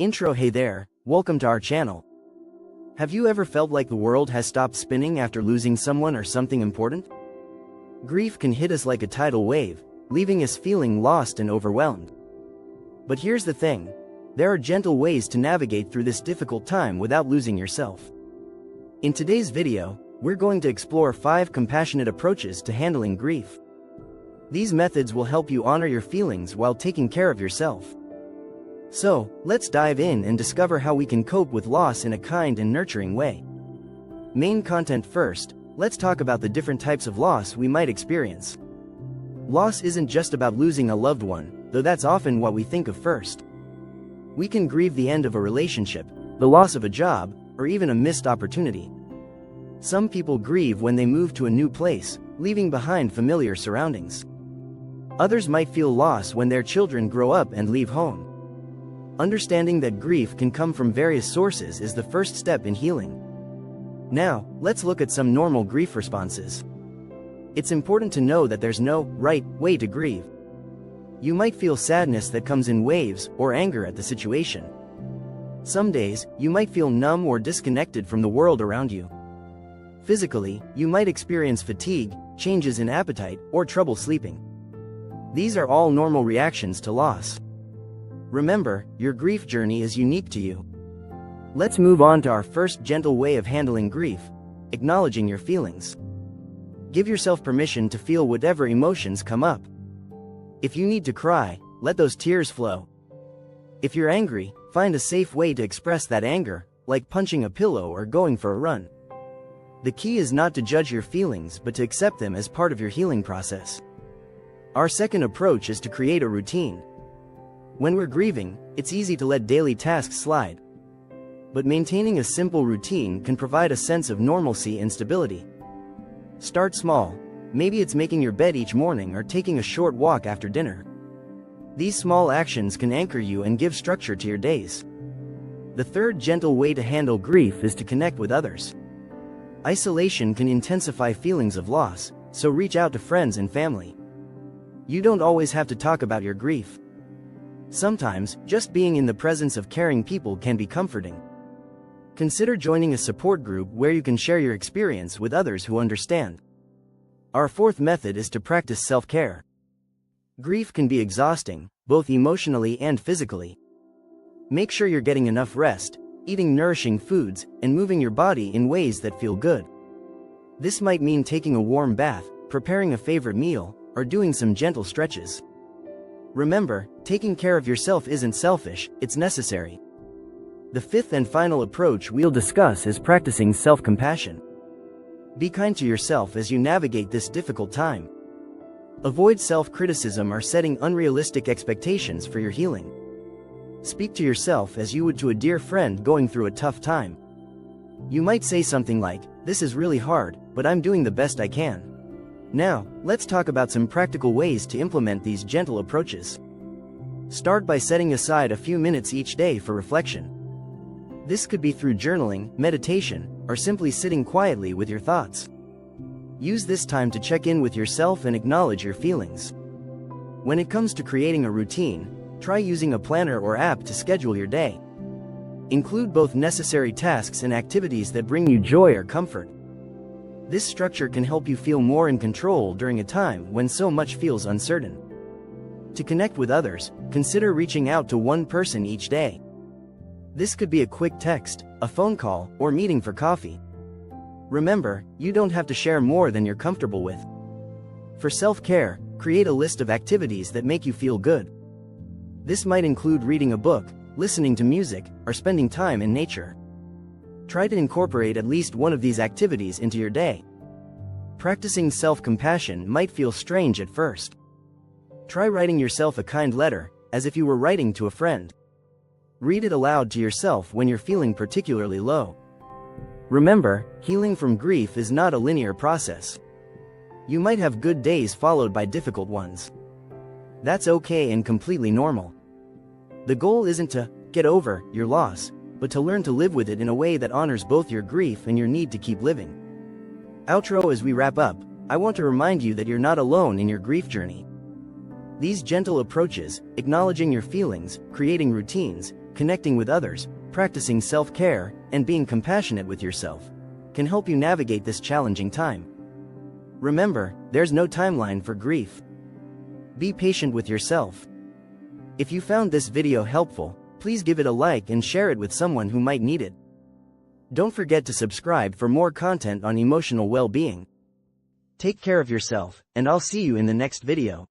Intro. Hey there, welcome to our channel. Have you ever felt like the world has stopped spinning after losing someone or something important? Grief can hit us like a tidal wave, leaving us feeling lost and overwhelmed. But here's the thing, there are gentle ways to navigate through this difficult time without losing yourself. In today's video, we're going to explore 5 compassionate approaches to handling grief. These methods will help you honor your feelings while taking care of yourself. So, let's dive in and discover how we can cope with loss in a kind and nurturing way. Main content first, let's talk about the different types of loss we might experience. Loss isn't just about losing a loved one, though that's often what we think of first. We can grieve the end of a relationship, the loss of a job, or even a missed opportunity. Some people grieve when they move to a new place, leaving behind familiar surroundings. Others might feel loss when their children grow up and leave home. Understanding that grief can come from various sources is the first step in healing. Now, let's look at some normal grief responses. It's important to know that there's no right way to grieve. You might feel sadness that comes in waves, or anger at the situation. Some days, you might feel numb or disconnected from the world around you. Physically, you might experience fatigue, changes in appetite, or trouble sleeping. These are all normal reactions to loss. Remember, your grief journey is unique to you. Let's move on to our first gentle way of handling grief, acknowledging your feelings. Give yourself permission to feel whatever emotions come up. If you need to cry, let those tears flow. If you're angry, find a safe way to express that anger, like punching a pillow or going for a run. The key is not to judge your feelings but to accept them as part of your healing process. Our second approach is to create a routine. When we're grieving, it's easy to let daily tasks slide. But maintaining a simple routine can provide a sense of normalcy and stability. Start small. Maybe it's making your bed each morning or taking a short walk after dinner. These small actions can anchor you and give structure to your days. The third gentle way to handle grief is to connect with others. Isolation can intensify feelings of loss, so reach out to friends and family. You don't always have to talk about your grief. Sometimes, just being in the presence of caring people can be comforting. Consider joining a support group where you can share your experience with others who understand. Our fourth method is to practice self-care. Grief can be exhausting, both emotionally and physically. Make sure you're getting enough rest, eating nourishing foods, and moving your body in ways that feel good. This might mean taking a warm bath, preparing a favorite meal, or doing some gentle stretches. Remember, taking care of yourself isn't selfish, it's necessary. The fifth and final approach we'll discuss is practicing self-compassion. Be kind to yourself as you navigate this difficult time. Avoid self-criticism or setting unrealistic expectations for your healing. Speak to yourself as you would to a dear friend going through a tough time. You might say something like, "This is really hard, but I'm doing the best I can." Now, let's talk about some practical ways to implement these gentle approaches. Start by setting aside a few minutes each day for reflection. This could be through journaling, meditation, or simply sitting quietly with your thoughts. Use this time to check in with yourself and acknowledge your feelings. When it comes to creating a routine, try using a planner or app to schedule your day. Include both necessary tasks and activities that bring you joy or comfort. This structure can help you feel more in control during a time when so much feels uncertain. To connect with others, consider reaching out to one person each day. This could be a quick text, a phone call, or meeting for coffee. Remember, you don't have to share more than you're comfortable with. For self-care, create a list of activities that make you feel good. This might include reading a book, listening to music, or spending time in nature. Try to incorporate at least one of these activities into your day. Practicing self-compassion might feel strange at first. Try writing yourself a kind letter, as if you were writing to a friend. Read it aloud to yourself when you're feeling particularly low. Remember, healing from grief is not a linear process. You might have good days followed by difficult ones. That's okay and completely normal. The goal isn't to get over your loss, but to learn to live with it in a way that honors both your grief and your need to keep living. Outro. As we wrap up, I want to remind you that you're not alone in your grief journey. These gentle approaches, acknowledging your feelings, creating routines, connecting with others, practicing self-care, and being compassionate with yourself can help you navigate this challenging time. Remember, there's no timeline for grief. Be patient with yourself. If you found this video helpful, please give it a like and share it with someone who might need it. Don't forget to subscribe for more content on emotional well-being. Take care of yourself, and I'll see you in the next video.